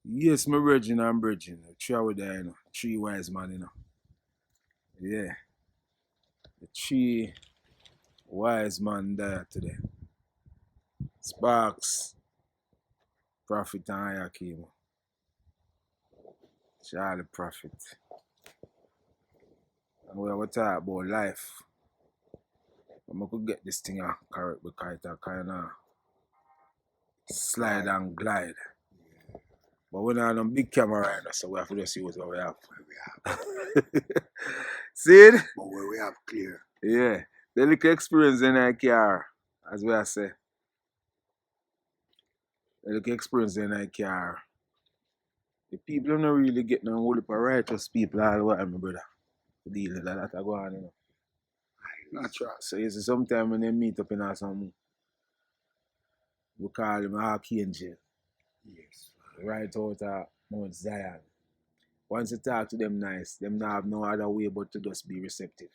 Yes, my virgin and virgin. Three out there, Three wise man, Yeah. The three wise man there today. Sparks, Prophet and Iyah Charley Prophet. And we have talk about life. I could get this thing correct because it kind of slide and glide. But we don't have a big camera right now, so we have to just use what we have. See it? But where we have clear. Yeah. The little experience in our car, as we are say. The little experience in our car. The people don't really get no whole heap of righteous people all the time, my brother. To deal with that go on, Natural. So you see sometimes when they meet up in some, we call him Archangel. Yes. Right out of Mount Zion. Once you talk to them nice, them not have no other way but to just be receptive.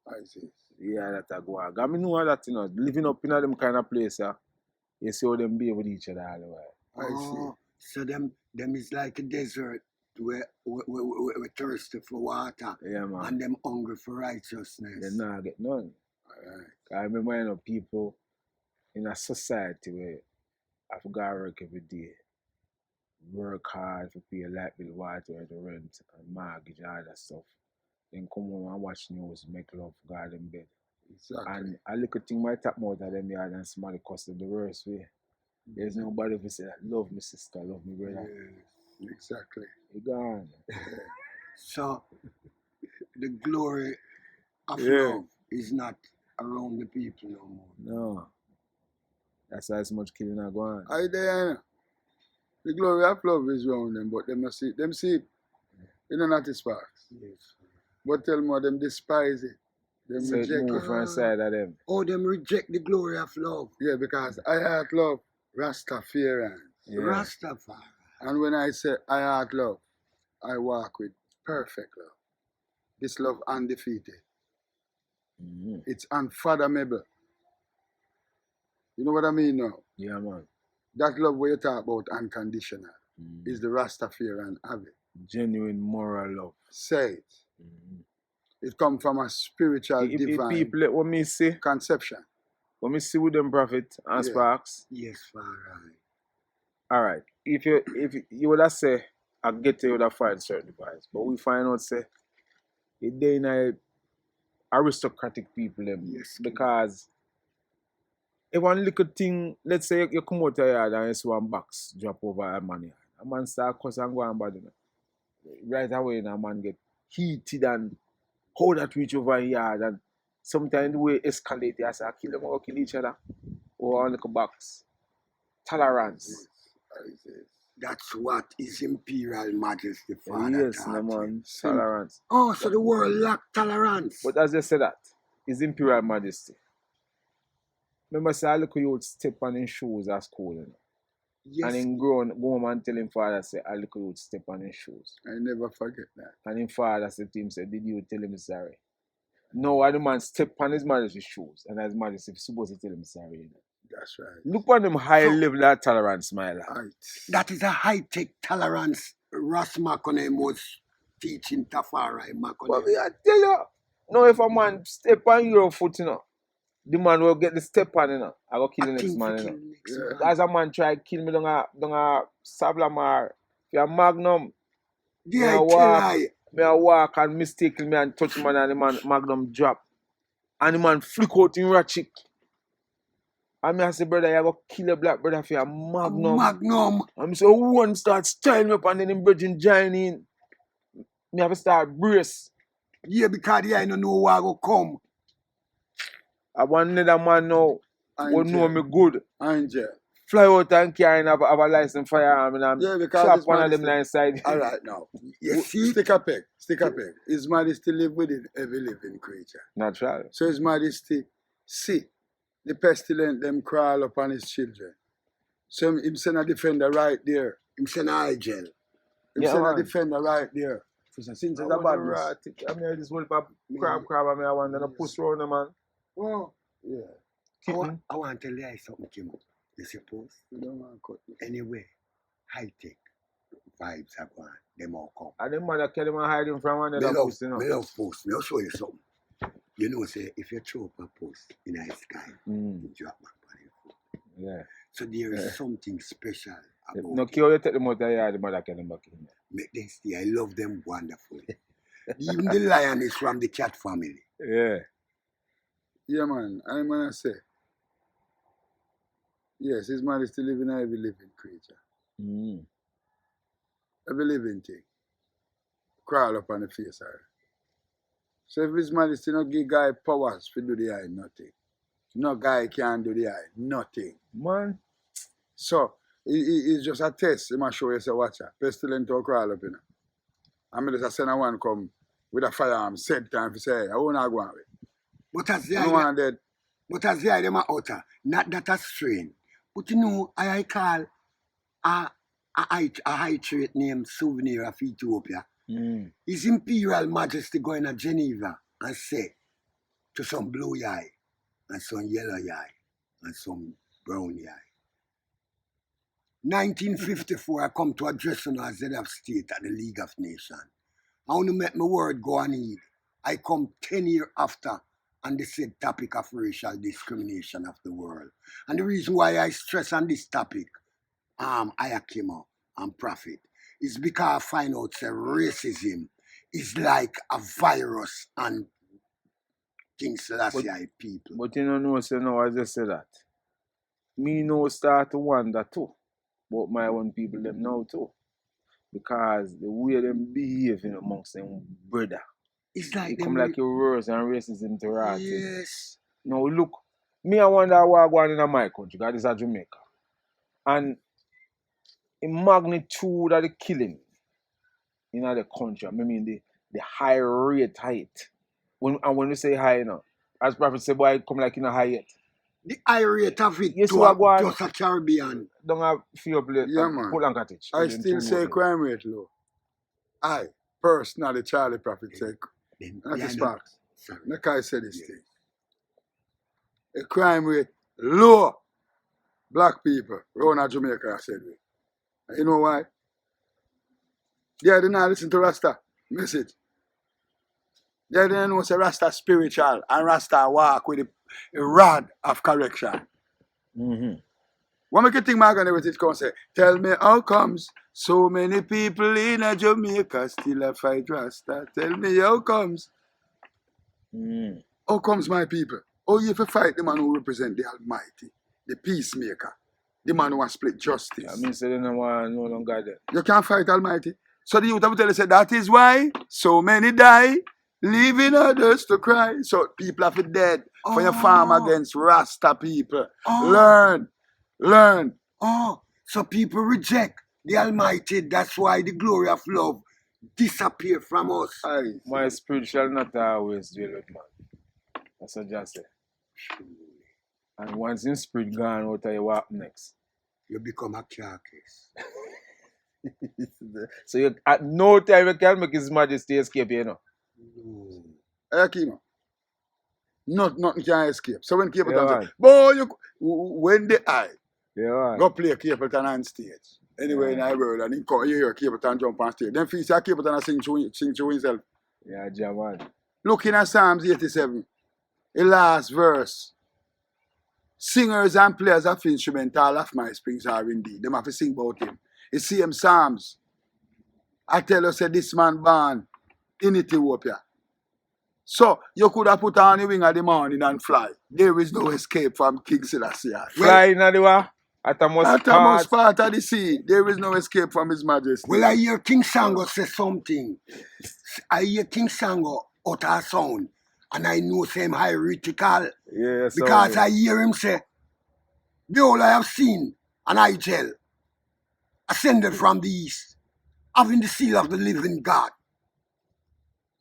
I see. Yeah, that go on. I mean, know that, living up in them kind of place, you see how them be with each other all the while. I see. So them is like a desert where we thirsty for water. Yeah, man. And them hungry for righteousness. They not get none. I remember, people in a society where I forgot to work every day. Work hard to pay light bill, water, the rent, and mortgage, all that stuff. Then come home and watch news, make love, garden bed. Exactly. And a little thing might tap out of them yard and somebody cuss them the worst way. There's nobody who say, love me sister, love me brother. Yes, exactly. You gone. So the glory of love is not around the people no more. No. That's why so much killing are going. I there. The glory of love is around them, but them not see it. Them see it. You know not the Sparks. Yes. But tell me them despise it. Them so reject it. Move from side of them. Oh, them reject the glory of love. Yeah, because I heart love Rastafarians. Yeah. Rastafari. And when I say I heart love, I walk with perfect love. This love undefeated. Mm-hmm. It's unfathomable. You know what I mean now? Yeah, man. That love where you talk about unconditional is the Rastafarian have it. Genuine moral love. Say it. Mm-hmm. It comes from a spiritual divine people let what me see conception. What me see with them Prophet and Sparks. Yes, alright. Alright. If you would have say I get you would have find certain vibes. But we find out say it they in a aristocratic people them. Yes. Because if one little thing, let's say you come out of yard and you see one box drop over a man, a man start cuss and go and bad. Right away, a man get heated and how that reach over yard, and sometimes the way escalate, I say, kill them or kill each other. Or on the box. Tolerance. That's what is imperial majesty, Father. Yes, no man. Tolerance. Oh, so the world lack tolerance. But as you say that, is imperial majesty. Remember, say, I look at you step on his shoes at school. Yes. And then go home and tell him father, say, I look at you step on his shoes. I never forget that. And his father said to him, say, did you tell him sorry? No, why the man step on his majesty's shoes, and his majesty is supposed to tell him sorry. That's right. Look at them high level of tolerance, my lad. Right. That is a high-tech tolerance Ross McConnell was teaching Tafari McConnell. But I tell you, no, if a man step on your foot, the man will get the step on, I go kill the next man, As a man try to kill me, don't a Sablamar, if a Magnum, I walk and mistakenly and touch man and the man Magnum drop. And the man flick out in ratchet. And I say, brother, you go kill a black brother for a Magnum. And so one starts styling up and then him bridging join in. Me have to start brace. Yeah, because I don't know where I go come. I want another man now who know me good. Angel. Fly out and carry have a license firearm and slap one of them inside. Alright now. You see? Stick a peg. His Majesty live within every living creature. Natural. So His Majesty see the pestilent them crawl upon his children. So him send a defender right there. Him send a angel. Him send a defender right there. Since it's a badness. I mean, I just want to crab, I mean, I want to push around the man. Oh, yeah. I want to tell you something, Kim. You suppose? You don't want to cut me. Anyway, high tech. vibes are gone. Them all come. And the mother kill him and hide him from another post, you know. Me love post. Me I'll show you something. You know, say if you throw up a post in the sky, you drop back on your foot. Yeah. So there is something special about no care you take them out of here, the mother kill him back in there. Make them stay. I love them wonderfully. Even the lion is from the cat family. Yeah. Yeah, man. I'm gonna say. Yes, his man is still living every living creature. Every living thing. Crawl up on the face of her. So if his man is still not give guy powers to do the eye, nothing. No guy can do the eye, nothing. Man. So it's just a test. He must show you say, watch out. Pestilent or crawl up in her. I mean, just send a one come with a firearm, set time to say, hey, I won't go away. But as the eye, them are utter. Not that a strain. But you know, I call a high trait named Souvenir of Ethiopia. His Imperial Majesty going to Geneva and say to some blue eye and some yellow eye and some brown eye. 1954, I come to address you as head of state at the League of Nations. I want to make my word go on heed. I come 10 years after on the said topic of racial discrimination of the world. And the reason why I stress on this topic, Ayakimo and Prophet, is because I find out that racism is like a virus and King Selassie people. But you don't know, so now, as I say that, me no start to wonder too, but my own people them know too. Because the way them behave amongst them brother. It's like it come like your words and racism to racism. Yes. Now look, me I wonder what going on in my country, because this is Jamaica. And the magnitude of the killing in the country, I mean the high rate height. When we say high now, as Prophet said, boy, it come like in a high rate. The high rate of it yes, just a Caribbean. Don't have fear play. Yeah, man. Pull and cottage. I still say crime rate low. I personally, Charley Prophet said, Iyah Sparks. Look how I say this thing. The crime rate low. Black people, around Jamaica, I said it. You know why? They did not listen to Rasta message. They didn't know say Rasta spiritual and Rasta walk with a rod of correction. What make you think my gonna it come say? Tell me how comes so many people in a Jamaica still a fight Rasta? Tell me how comes. How comes my people? Oh, you have to fight the man who represent the Almighty, the peacemaker, the man who has split justice. I mean, say they no longer there. You can't fight Almighty. So the youth have to tell you, say, that is why so many die, leaving others to cry. So people have to dead for your farm against Rasta people. Learn. So people reject the Almighty. That's why the glory of love disappear from us. My spirit shall not always dwell with man. That's what I just say. And once in spirit gone, what are you walk next? You become a carcass. So you, at no time you can make His Majesty escape, you know. Akima. Nothing can escape. So when Capleton say, boy, when the eye go play Capleton on stage, anywhere in the world, and you hear Capleton jump on stage, then feel say Capleton sing to himself. Yeah, Jaman. Looking at Psalms 87, the last verse. Singers and players of instrumental of my springs are indeed. Them have to sing about him. You see him Psalms. I tell you, say this man born in Ethiopia. So you could have put on the wing of the morning and fly. There is no escape from King Selassie. Fly in the way. At the most part of the sea. There is no escape from His Majesty. Well, I hear King Sango say something. I hear King Sango utter a sound. And I know same hierarchical. Yes, because I hear him say, behold, I have seen an angel ascended from the east, having the seal of the living God.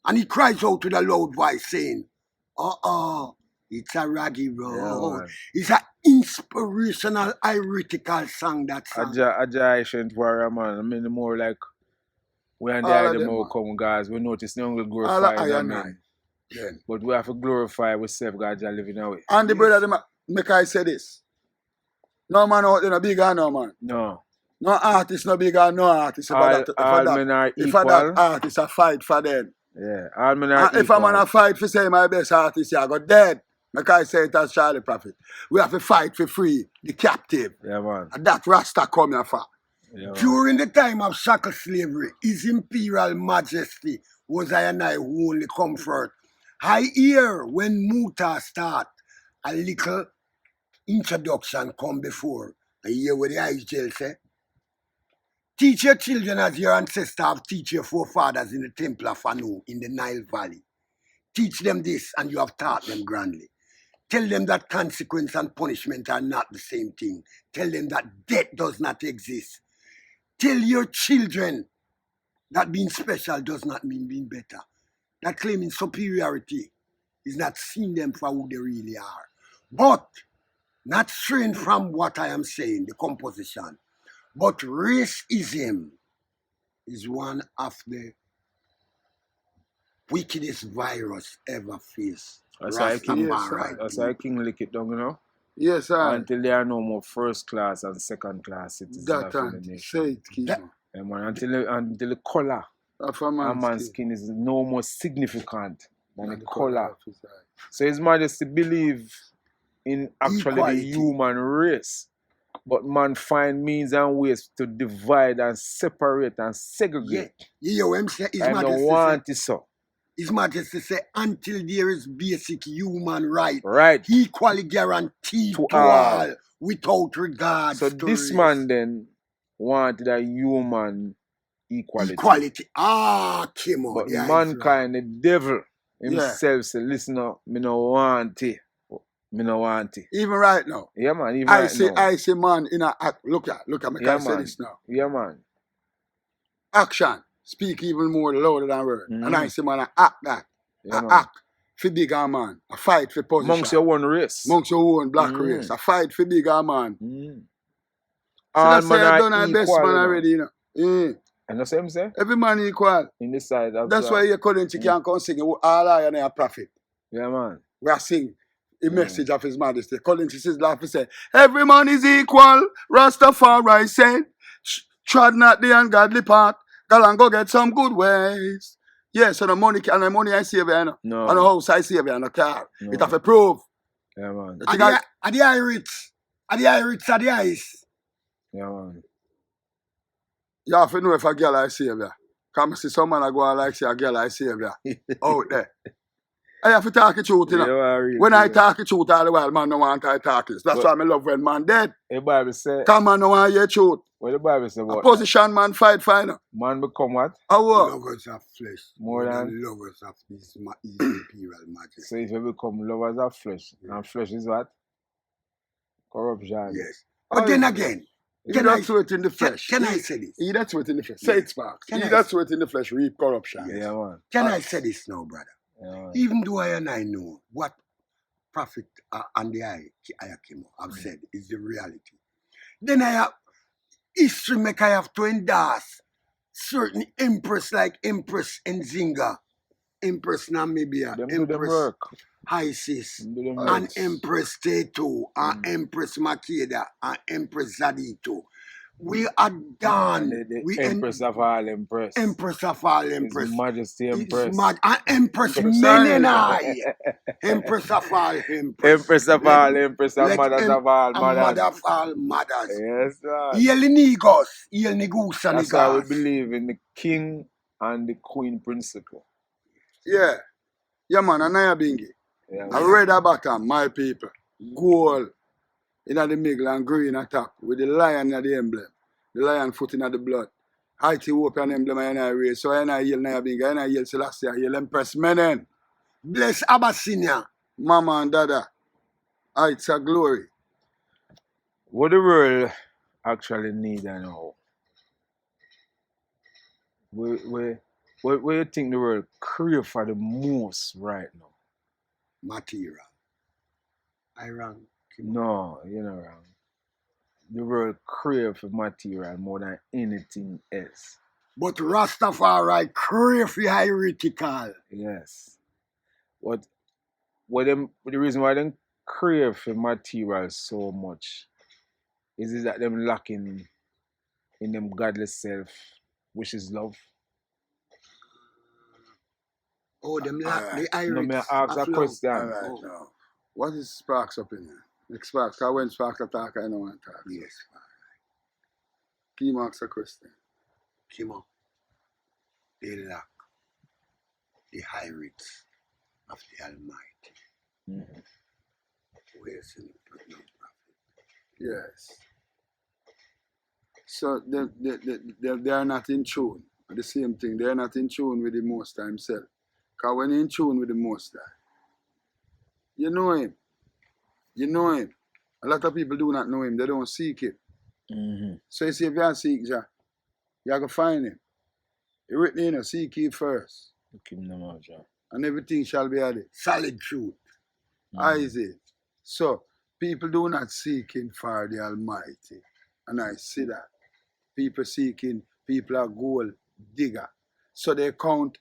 And he cries out with a loud voice, saying, it's a raggy road. Yeah, it's an inspirational, hierarchical song, that song. Aja ancient warrior, man. I mean, more like, when the eye them all come, guys, we notice the only glorify them, man. Yeah. But we have to glorify ourselves, God, just living away. And the brother, make I say this. No man out there, no big guy, no man. No. No artist no bigger, no artist. All men are if equal. that artist a fight for them. Yeah, all men are equal. If a man a fight for say my best artist, I got dead. Like I say it as Charley Prophet. We have to fight for free, the captive. Yeah, man. And that Rasta come here for. Yeah, during the time of shackle slavery, His Imperial Majesty was I and I who only comfort. I hear when Muta start, a little introduction come before. I hear what the Ice Jail say. Teach your children as your ancestors have teach your forefathers in the temple of Anu in the Nile Valley. Teach them this and you have taught them grandly. Tell them that consequence and punishment are not the same thing. Tell them that death does not exist. Tell your children that being special does not mean being better. That claiming superiority is not seeing them for who they really are. But not straying from what I am saying, the composition. But racism is one of the wickedest virus ever faced. That's why King lick it down, you know? Yes, sir. Until there are no more first class and second class citizens of the nation. Say it, King. Yeah, man, until the color of a man's skin is no more significant than the color. So His Majesty believe in actually equality. The human race. But man find means and ways to divide and separate and segregate. Yeah, I don't want it so. His Majesty say until there is basic human right, equally guaranteed to all without regard. So this man then wanted a human equality. Came on. But mankind, the devil himself say, listen up, me no want it. Me no want it. Even right now. Yeah, man. Even right now. I say man in a act. Look at me. Can I say this now? Yeah, man. Action speak even more louder than word. And I say man, I act that. Yeah, I act for bigger man. I fight for position. Amongst your own race. Amongst your own black race. I fight for bigger man. So all that's why I done our best man already, you know. And that's what I'm saying? Every man equal. In this side. That's why you couldn't can't come sing all I and a prophet. Yeah, man. We are singing. A message of His Majesty. Colin says, laugh and say, every man is equal. Rastafari said, trod not the ungodly path. Go and go get some good ways. Yeah, so the money I save you, no. And the house I save you, and the car. No. It have to prove. Yeah, man. Are the Irish? Are the ice? Yeah, man. You have to know if a girl I save you. Come see some man I go and like say a girl I save you. Out there. I have to talk the truth, you know. When I talk the truth all the while, man no want I talk it. That's why I love when man dead. The Bible say. Come man no want hear truth. What the Bible say about a position man fight final. Man become what? Lovers of flesh. More than lovers of His Imperial Majesty. So if you become lovers of flesh, and flesh is what? Corruption. Yes. But then again, can I throw it in the flesh? Can I say this? He that's what in the flesh. Say it, Sparks. He that's what in the flesh. Reap corruption. Yeah, man. Can I say this now, brother? Yeah, even though I know what Prophet and the Iyah have said is the reality, then I have history make I have to endorse certain empress like Empress Nzinga, Empress Namibia, Empress Isis, and Empress Teto, and Empress Makeda, and Empress Zadito. We are done. The Empress of all Empress. Empress of all Empress. His Majesty Empress. Empress Menenai. Empress of all Empress. Empress of all Empress. And mothers of all mothers. Mother of all mothers. Yes, sir. That's why we believe in the king and the queen principle. Yeah. Yeah, man. Anaya Bingi. Yeah, I read about them, my people. Gold. In the middle and green at top with the lion at the emblem. The lion foot in the blood. Haiti hope an emblem and I raise. So I yell Nayabinga and I yell Selassie, I yell Empress Menen. Bless Abyssinia. Mama and Dada. It's a glory. What the world actually need I know. Where you think the world crave for the most right now? Material. I wrong. No, you're not wrong. The world crave for material more than anything else. But Rastafari crave for heretical. Yes. The reason why they crave for material so much is that them lacking in them godless self, which is love. Oh, them Alright. the No, me iris ask a of love. question. Alright, Oh. now. What is Sparks' opinion? Like Sparks, because when Sparks attack, I don't want to talk. Yes. Key marks a question. Kimo, they lack the iris of the Almighty. Mhm. Where's the prophet? Yes. So they are not in tune. The same thing. They are not in tune with the Most High himself. Because when you're in tune with the Most High, you know him. You know him. A lot of people do not know him. They don't seek him. Mhm. So you see, if you seek Jah, you have to find him. It's written, you know, seek him first. Look him no more, Jah. And everything shall be added. Solid truth. I see. So people do not seek him for the Almighty. And I see that. People seeking, people are gold digger. So they count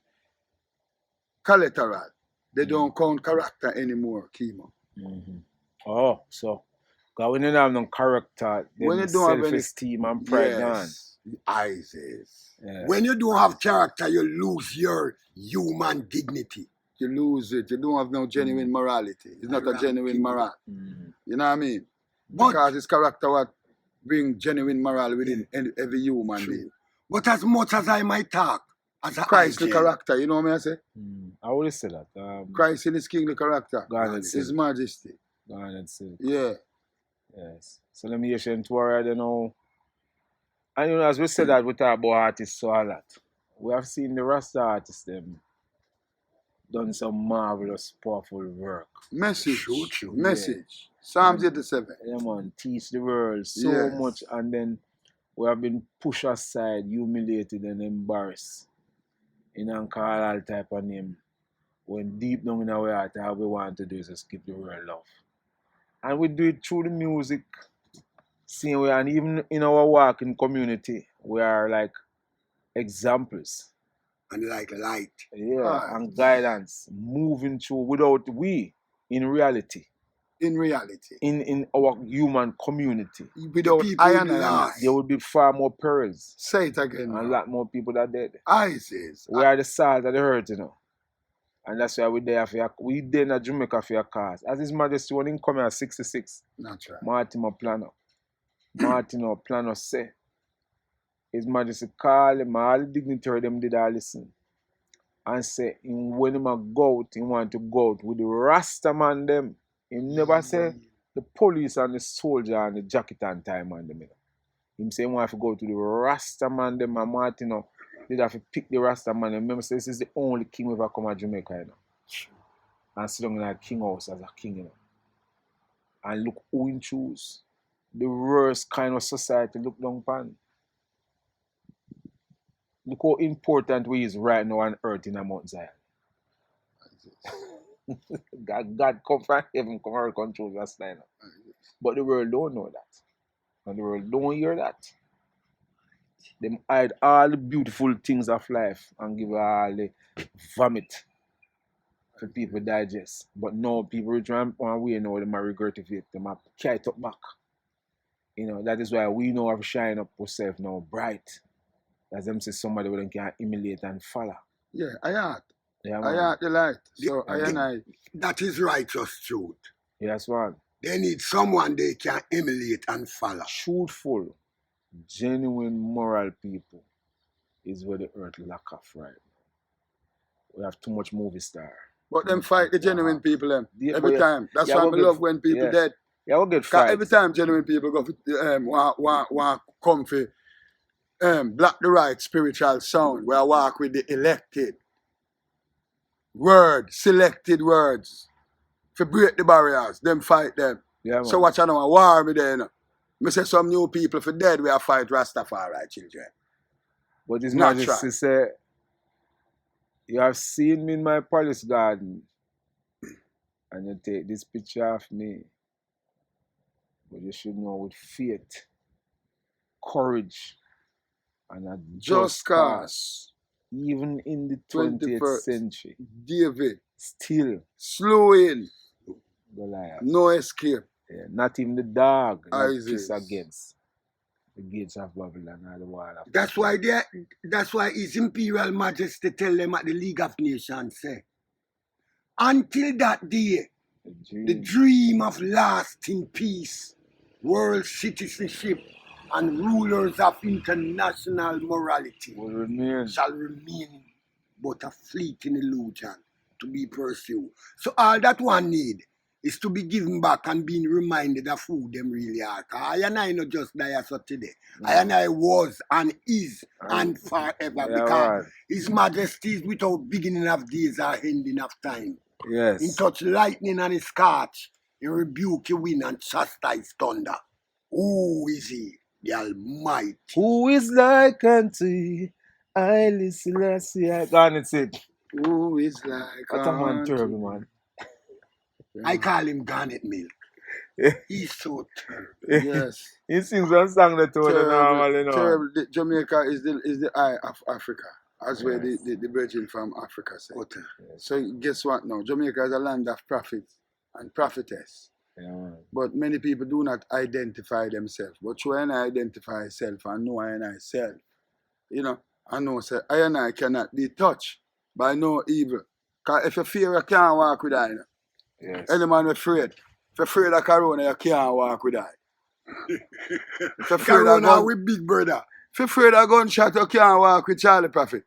collateral. They don't count character anymore, Kimo. Mhm. Oh, so because when you don't have no character, When then you don't have any- self-esteem and pride gone. Yes. Eyes is. Yeah. When you don't have character, you lose your human dignity. You lose it. You don't have no genuine morality. It's not a Right, genuine Kimo. moral. Mhm. You know what I mean? But- Because it's character what bring genuine moral within every human True. being. But as much as I might talk, as a Christ the hygiene, character, you know what I say? I would say that. Christ in his kingly character. God and His majesty. God and say. Yeah. Yes. So let me hear you worry, you know. And you know, as we said that we talk about artists so a lot. We have seen the Rasta artists them done some marvelous, powerful work. Message. True. Message. Psalms 87. Yeah, man, teach the world so Yes. much, and then we have been pushed aside, humiliated, and embarrassed. In and call all type of name. When deep down in our heart, all we want to do is just give the world love. And we do it through the music, same way, and even in our working community, we are like examples. and like light. Yeah, Right. and guidance, moving through without we in reality, In reality. in our human community. Without people I will and be I. lost. There would be far more perils Say it again. and a lot more people that dead. Eyes is. We are the salt of the earth, you know. And that's why we there for your, we there in Jamaica for your cause. As His Majesty when he come here at 66, Not right. Martin Plano say, His Majesty call him, all the dignitary them did all listen. And say, when him a go out, he want to go out with the Rasta man them. He never say the police and the soldier and the jacket and tie man them. You know. Him say he want to go to the Rasta man them, and Martin did have to pick the Rasta man. And remember, say this is the only king ever come to Jamaica, you know. And sit down in a king house as a king, you know. And look who he choose. The worst kind of society look down upon. Look how important we is right now on earth in Mount Zion. God come from heaven, come and control that line. But the world don't know that. And the world don't hear that. Them hide all the beautiful things of life and give all the vomit for people digest. But now people return one way now, them are regret it. Them are carry it up back. You know, that is why we know how to shine up ourselves now bright. As them say somebody who can emulate and follow. Yeah, I had. Yeah, I man. had the light. So I and I. That is righteous truth. Yes, man. They need someone they can emulate and follow. Truthful, genuine, moral people is where the earth lack of right now. We have too much movie star. But them fight the genuine people them. Yeah, Every but time. That's yeah, why I we'll get- love when people yeah. dead. Yeah, we'll get Cause fight. every time genuine people go for want come for block the right spiritual sound where I walk with the elected selected words to break the barriers, them fight them. Yeah, man. So watch out now, a war me there, you know. Me say some new people for dead we are fight Rastafari children. But His Not Majesty try. say, you have seen me in my palace garden and you take this picture of me. But you should know with faith, courage, and a Just cause. even in the 20th 21st. century, David, still slow in, Goliath. no escape. Yeah, not even the dog like Isaac. kiss against. The gates of Babylon and the wall of That's why His Imperial Majesty tell them at the League of Nations, say, until that day, the dream of lasting peace, world citizenship, and rulers of international morality shall remain but a fleeting illusion to be pursued. So all that one need is to be given back and being reminded of who them really are. I and I not just die as of today. I and I was and is and forever, because His Majesty is without beginning of days or ending of time. Yes. In touch lightning and His scorch, He rebuke He wind and chastise thunder. Who is He? The Almighty. Who is like unto Thee? I listen, I see, I can't it. Who is like What a man, terrible man. I call him Garnet Milk. Yeah. He's so terrible. Yes. He sings one song that told him normally, you know. Terrible. Jamaica is the eye of Africa. As where the virgin from Africa said. Okay. So guess what now? Jamaica is a land of prophets and prophetess. Yeah. But many people do not identify themselves. But when I identify self and know I and I self, you know, I know say I and I cannot be touched by no evil. Because if you fear, you can't walk with I. Yes. Any man afraid. If you're afraid of corona, you can't walk with I. If you're afraid of Corona with Big Brother. if you're afraid of gunshot, you can't walk with Charley Prophet.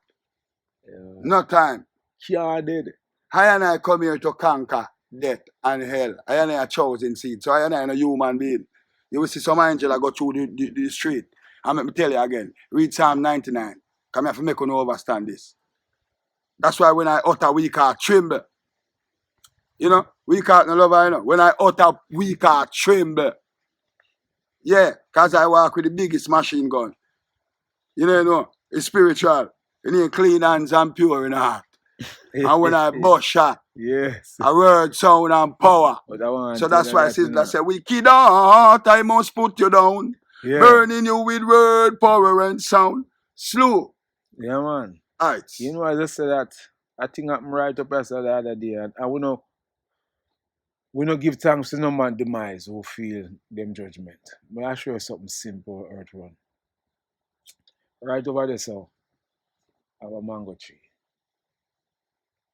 Yeah. No time. Can't did. I and I come here to conquer death and hell. I and I are chosen seed. So I and I am a human being. You will see some angel go through the street. And let me tell you again. Read Psalm 99. Come here to make you understand this. That's why when I utter weak heart tremble. You know, weak heart no love, you know. When I utter weak heart tremble. Yeah, because I walk with the biggest machine gun. You know, it's spiritual. You need clean hands and pure in heart. And when I bust shot, yes. a word, sound, and power. So that's why I say, wicked heart, I must put you down. Yeah. Burning you with word, power, and sound. Slow. Yeah, man. All right. You know, I just said that. I think I'm right up as the other day. And we don't give thanks to no man demise who feel them judgment. But I show you something simple, Earth One. Right over there, so I have a mango tree.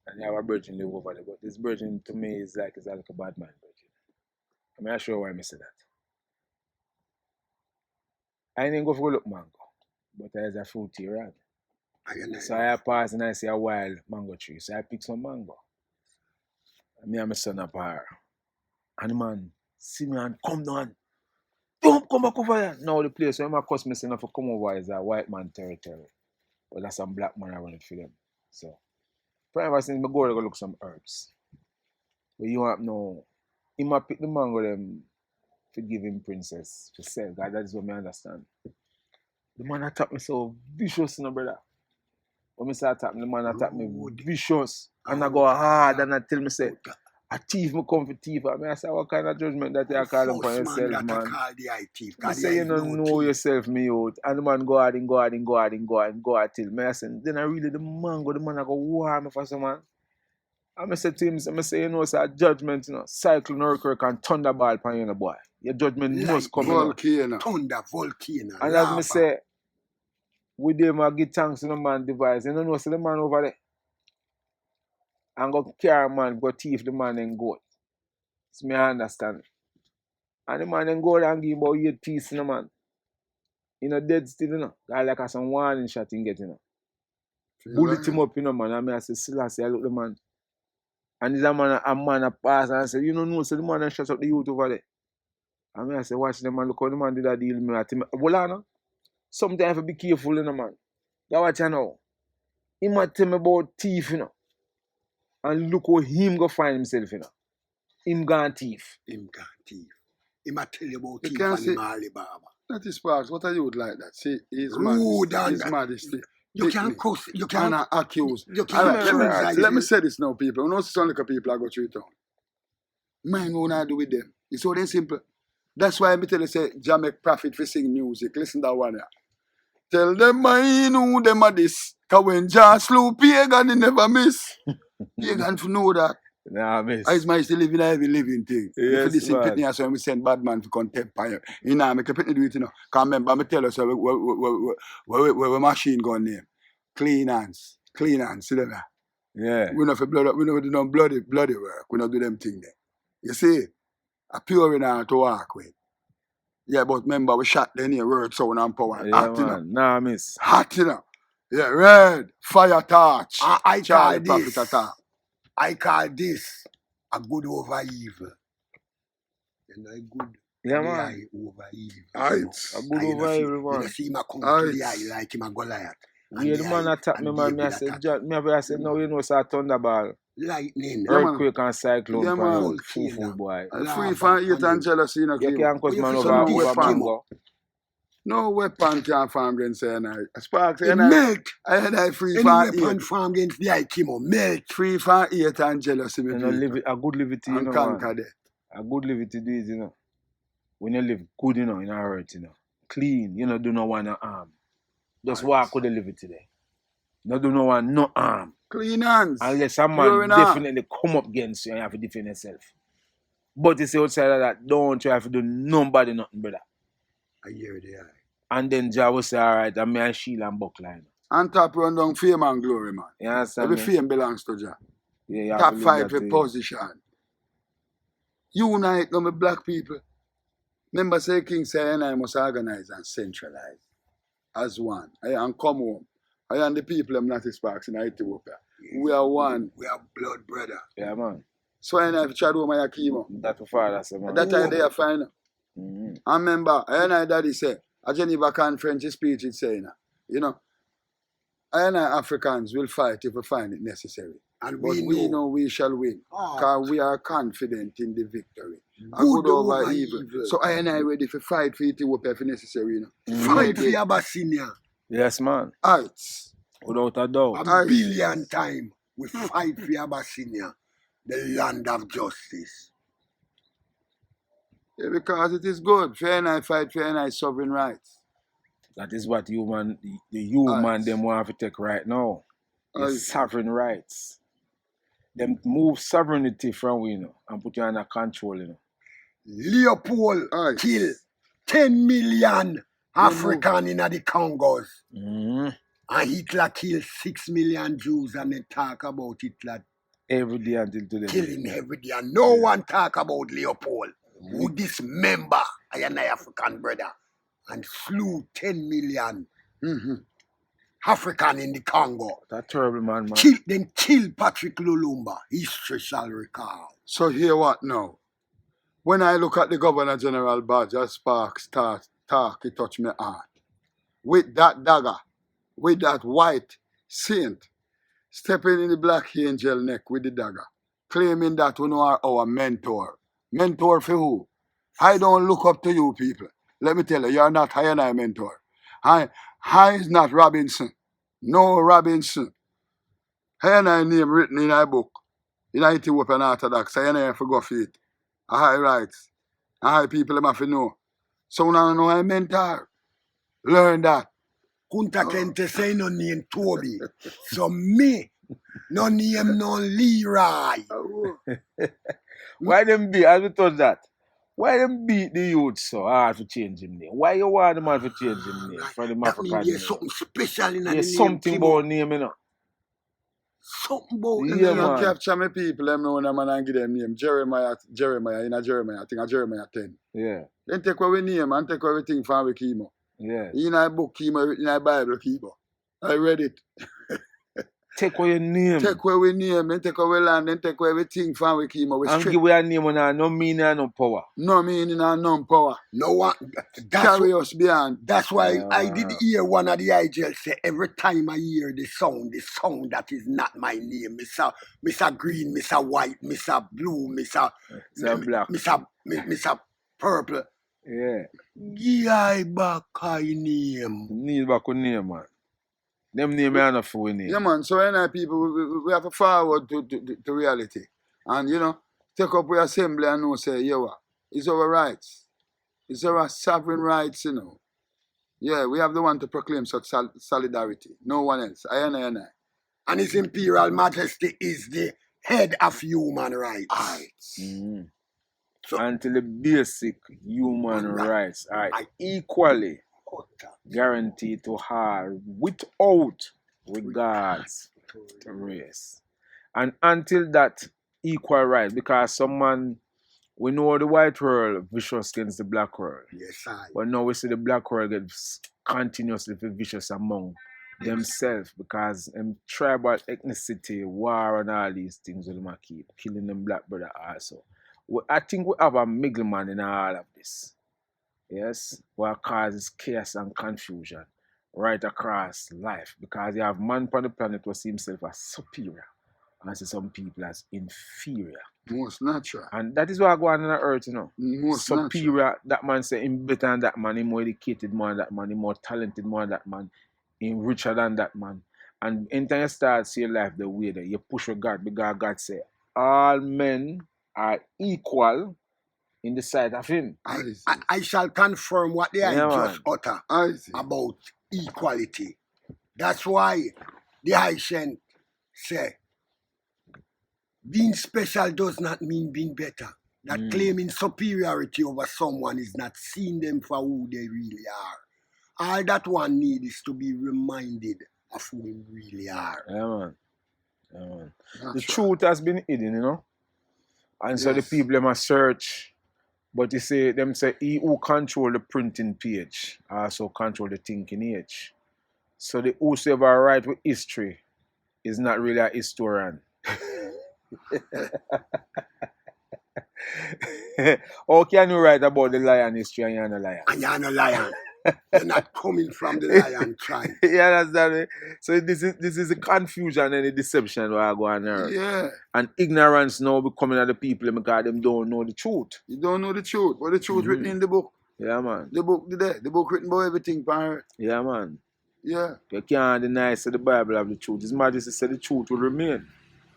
And I have a virgin live over there. But this virgin to me is like a bad man virgin. I mean, I show you why I say that. I didn't go for a look mango, but there's a fruit tree, right? So I pass and I see a wild mango tree. So I pick some mango. And me and my son up here. And the man see me and come down. Don't come back over here. Now the place where my customer say to come over is a white man territory. But that's some black man around it for them. So ever since I go look some herbs. But you want to know, he might pick the mango them to give him princess to sell. God, that is what I understand. The man attacked me so vicious, brother. When I start attacking, the man attacked me vicious. And I go hard and I tell me, say, a thief me come for thief. I say, what kind of judgment that you call upon yourself, man? I say, you don't know yourself, me out. And the man go hard till me. I say, then I really, the man I go war me for some man. And I say to him, I say, you know, it's a judgment, you know, cyclone, earthquake, and thunderball upon you, boy. Your judgment must come. Volcano. Volcano. And as I say, with them, I give thanks to the man device. You don't know, see the man over there. And go carry man, go thief the man and goat. So me understand. And the man then go and give about 8 pieces, you know, man. You know, dead still, you know. I like a some warning shot in get, you know. Bullet him up, you know, man. And I say, Selassie, I look the man. And this a man pass and I say, you know, so the man and shut up the youth over there. And I say, watch the man, look how the man did that deal with me. I tell me, well, no. Sometimes I have to be careful, you know, man. You watch you know. He might tell me about thief, you know. And look how him go find himself, you know. Him gone thief. He might tell you about thief and him Alibaba. That is Sparks. What are you with like that? See, his majesty. You can't cuss. You can't accuse. You can't let me say this now, people. You know, some little people I go through town. Mind what I do with them. It's so damn simple. That's why I tell you, say, Jamaica prophet for sing music. Listen to that one here. Tell them I know them are this. Because when Jah slew pagan, he never miss. Pagan to know that. Nah, miss. I might still live in a heavy living thing. Yes, If this man. pitney so we send bad man to contempt fire. You know, make a pitney do it, you know. Cause remember, I tell you, so where machine gun name. Clean hands, see them there. Yeah. We not for blood, we not do no bloody work. We not do them thing there. You see, a pure in to walk with. Yeah, but remember we shot them here, word, sound and power. Yeah, Hot, you know. man. Nah, miss. Hot, you know. Yeah, red, fire torch. I Charley call Prophet this. attack. I call this a good over evil. You know, a good Yeah, the man. eye over evil. Aight. You know. A good And over evil, You man. know, see him a come to Aight. the eye like him a Goliath. We the man attack me, man. Me I said, I said, no, you know, it's a thunderball. Lightning. Yeah, man. Earthquake and cyclone. Yeah, pan man. out. Full boy. Free from hate and jealousy, you know. You can't cause You man feel over some over diss, mango. No weapon can farm against say and I. Sparks, It and I. melt. I had I free Any from weapon hate. farm against the eye, Kimo, melt. Free from hate and jealousy, me You know, people. a good liberty, you And know, conquer man. that. A good liberty do it, you know. When you live good, you know, in a earth, you know. Clean, you know, do not want no harm. Just walk with the liberty there. No do no want no harm. Clean hands. Unless a Pure man in heart. definitely come up against you and you have to defend yourself. But you see outside of that, don't try to do nobody nothing, brother. I hear the eye. And then Jah will say, all right, I'm me and shield and buckler. You know. And top run down fame and glory, man. You understand Every me? fame belongs to Jah. Yeah, you have Top to leave 5 that for to him. position. Unite them with black people. Remember, say King say and I must organize and centralize as one. And come home. I and the people I'm not Sparks in Ethiopia. We are one. We are blood brother. Yeah, man. So I have tried to my chemo. That's the father say, man. That time they are fine. Mm-hmm. I remember, I and I daddy said, a Geneva conference speech it's saying, you know, I and I Africans will fight if we find it necessary. And But we know we shall win. Ah. Because we are confident in the victory. A Good good over over evil. evil. So I and I ready to fight for Ethiopia if necessary, you know. Fight for Abyssinia. Yes, man. Alright. Without a doubt. A billion times we fight for Abyssinia, the land of justice. Yeah, because it is good. Fair and I fight fair and I sovereign rights. That is what the human them want to take right now. The Aye. sovereign rights. Them move sovereignty from we, you know, and put you under control, you know. Leopold Aye. kill 10 million African in the Congos. Mm-hmm. And Hitler killed 6 million Jews, and they talk about Hitler Every day until today. killing every day. And no one talk about Leopold, who dismember an African brother and slew 10 million African in the Congo. That terrible man. Kill Patrick Lumumba. History shall recall. So hear what now? When I look at the Governor General badge, as Sparks talk, it touch my heart. With that dagger, with that white saint, stepping in the black angel neck with the dagger, claiming that we are our mentor. Mentor for who? I don't look up to you people. Let me tell you, you are not high and I mentor. I is not Robinson. No Robinson. High and I name written in a book. In Ethiopian Orthodox, I ain't forgot it. I high rights. I high people them have to know. So now I know I mentor. Learn that. Kunta Kente say no name Toby. So me, no name no Leroy. Why them beat, as we touch that, why them beat the youth so hard to change him name? Why you want the man to change him name from the That means African there's name? something special in the name. There's something Kimo. about name, you know. Something about the Yeah, name. man. Capture me people, them know when a man and give them name. Jeremiah, in a Jeremiah, I think a Jeremiah 10. Yeah, Then take away name and take everything from we chemo. yeah. In a book chemo, in a Bible chemo. I read it. Take away your name. Take away we name, then take away land, then take away everything from we chemo. We And strip. give away a name when I no meaning and no power. No meaning and no power. No one. Carry us beyond. That's why Yeah. I did hear one of the IGL say every time I hear the sound that is not my name. Mr. Green, Mr. White, Mr. Blue, Mr. Black. Mr. Purple. Yeah. Yeah, back I name. Need back with name, man. Them name are enough for we name. Yeah, man. So, people, we have to forward to reality. And, you know, take up our assembly and know, say, yeah, what? It's our rights. It's our sovereign rights, you know. Yeah, we have the one to proclaim such solidarity. No one else. I. And His Imperial Majesty is the head of human rights. So, until the basic human rights are equally guaranteed to all without regards to race. And until that equal right, because some man, we know the white world vicious against the black world. Yes, I. But now we see the black world get continuously vicious among themselves because tribal ethnicity, war and all these things will keep killing them black brother also. I think we have a middleman in all of this. Yes, what causes chaos and confusion right across life because you have man on the planet who see himself as superior and see some people as inferior. Most natural. And that is what going on the earth, you know. Most superior, natural. that man say him better than that man, him more educated more than that man, him more talented more than that man, him richer than that man. And anytime you start see your life the way that you push with God, because God say all men are equal in the sight of him. I shall confirm what the I just utter about equality. That's why the Haitian say being special does not mean being better. That claiming superiority over someone is not seeing them for who they really are. All that one need is to be reminded of who they really are. Yeah, man. The truth has been hidden, you know. And so the people must search. But you say, them say, he who control the printing page also control the thinking age. So the whosoever write with history is not really a historian. How can you write about the lion history and you're not a lion? And you're not a lion. You're not coming from the lion tribe. You understand me? So this is the confusion and the deception where I go on there. Yeah. And ignorance now becoming of the people because them don't know the truth. You don't know the truth, but the truth written in the book. Yeah, man. The book written about everything, parent. Yeah, man. Yeah. You can't deny that the Bible have the truth. His Majesty said the truth will remain.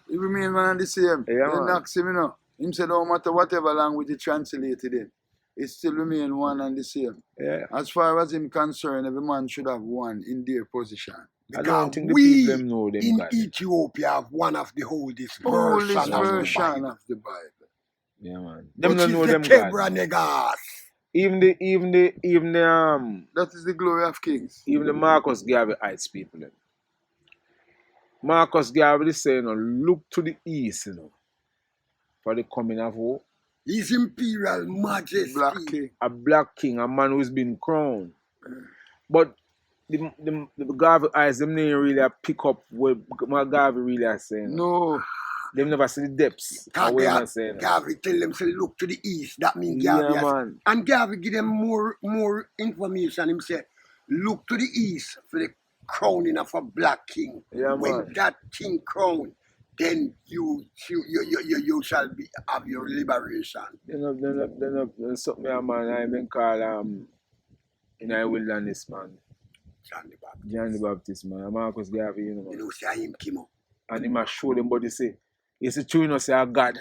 It remain man the same. Yeah, man. Ask him, you know. Him said no matter whatever language he translated in, it still remain one and the same. Yeah. As far as him concerned, every man should have one in their position. I don't think the people them know them. In Ethiopia have one of the oldest version of the Bible. Yeah, man. Them don't know them God. Even the that is the glory of kings. Even the Marcus Garvey-ites people. Marcus Garvey is saying, you know, look to the east, you know, for the coming of who? His Imperial Majesty. A black king, a man who's been crowned. But the Garvey-ites, them didn't really pick up what Garvey really is saying. No. They never see the depths. Garvey tell them, say, look to the east. That means Garvey. Yeah, man. And Garvey give them more information. Him say, look to the east for the crowning of a black king. Yeah, when man. that king crowned, then you shall have your liberation. Then something a man I been call in a wilderness man. John the Baptist man. Marcus Garvey, you know. You know, say him Kimo. And he must show them what they say. It's a true, you know, say a God.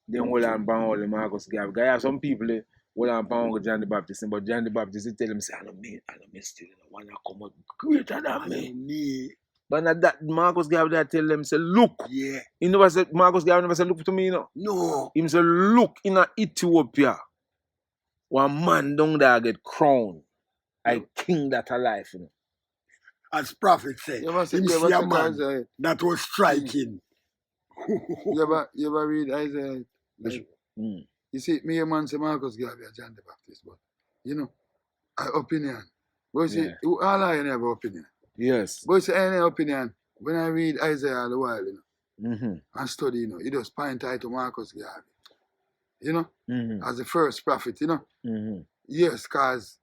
Then hold on all the Marcus Garvey. Guy have some people hold on with John the Baptist, but John the Baptist he tell them say, I don't still want to come out greater than me. But not that Marcus Garvey that tell them say, look. Yeah. He never said Marcus Garvey never said look to me, you know. No. He said look in Ethiopia. One man down there get crowned. A king that alive, you know. As prophet said, him see a man that was striking. You ever read Isaiah? You see, me a man say Marcus Garvey or John the Baptist, but you know, opinion. But you see, all I have an opinion. Yes. But you see, any opinion, when I read Isaiah all the while, you know, and study, you know, it just point to Marcus Garvey. You know, as the first prophet, you know. Yes, because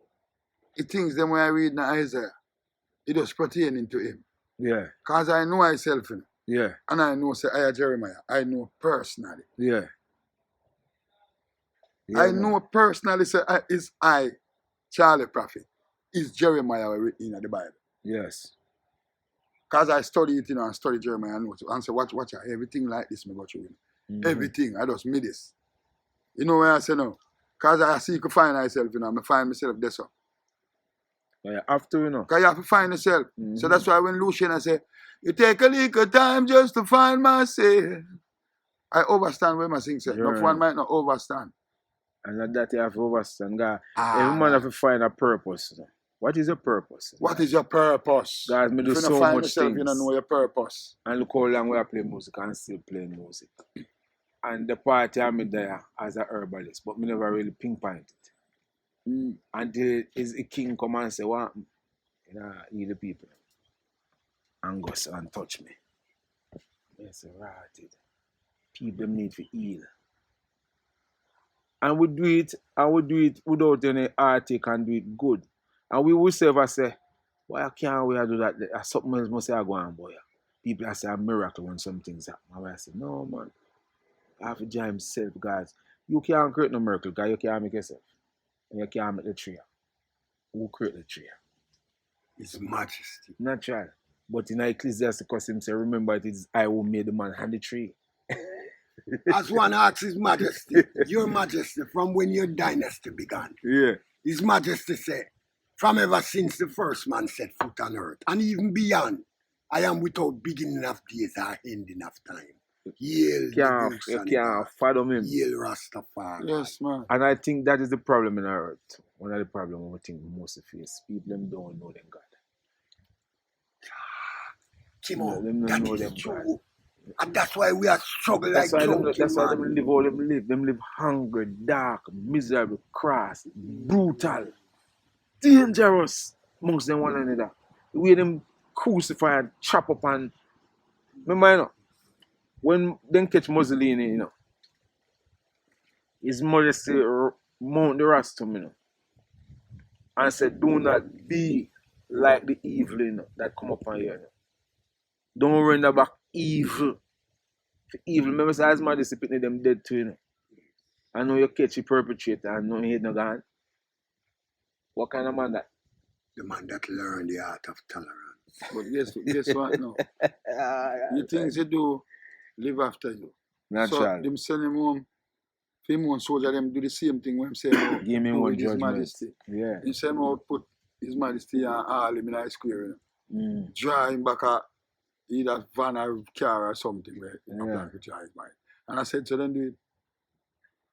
it things them when I read in Isaiah, it does pertain into him. Yeah. Because I know myself, you know. Yeah. And I know, say, I Jeremiah. I know personally. Yeah. I know personally, say, is I, Charley prophet, is Jeremiah written in the Bible. Yes. Because I study it, you know, and study Jeremiah and say, watch, everything like this, me go through. Everything, I just made this. You know where I say no? Because I see you can find myself, you know, I find myself there, so. Yeah, after, you know. Because you have to find yourself. Mm-hmm. So that's why when Lucian say, you take a little time just to find myself. I overstand when I sing, say. No one might not overstand. And that you have to understand. God, every man have to find a purpose. You know. What is your purpose? What is your purpose? God, me do if you so don't find much yourself, things. you don't know your purpose. And look how long we are playing music and still playing music. And the party I'm there as a herbalist, but me never really pinpoint it. Until the king come and say, what? You know, heal the people. And go and touch me. Yes, right. People need to heal. And we do it without any heartache and do it good. And we will say, why can't we do that? Something else must say go on, boy. People say a miracle when some things happen. And I say, no man. I have to join himself, guys. You can't create no miracle, guys. You can't make yourself. And you can't make the tree. Who create the tree? His Majesty. Natural. But in Ecclesiastes, him say, remember it is I who made the man and the tree. As one asks His Majesty, Your Majesty, from when your dynasty began. Yeah. His Majesty said, from ever since the first man set foot on earth, and even beyond, I am without beginning of days or ending of time. Hail You can't fathom him. Hail Rastafari. Yes, man. And I think that is the problem in our earth. One of the problems we think we most face. People them don't know them God. Timo, Them don't that know is them true. God. And that's why we are struggling like junkie, That's why man. them live how them live. Them live hungry, dark, miserable, crass, brutal, dangerous amongst them one another. The way them crucify and chop up and remember, you know, when them catch Mussolini, you know, His Majesty mount the rostrum, you know, and said, do not be like the evil, you know, that come up on here. You know. Don't render back evil. For evil, remember, say, His Majesty picking them dead too, you know. I know you catch the perpetrator and no head no gone. What kind of man that? The man that learned the art of tolerance. But guess what now? The things you do live after you. Natural. So them send him home. Him own soldier them do the same thing when him say no. Give me one His judgment. Majesty. Yeah. He say out put His Majesty and all him in a square. You know. Draw him back a either van or car or something where he plan to drive by. And I said to them do it.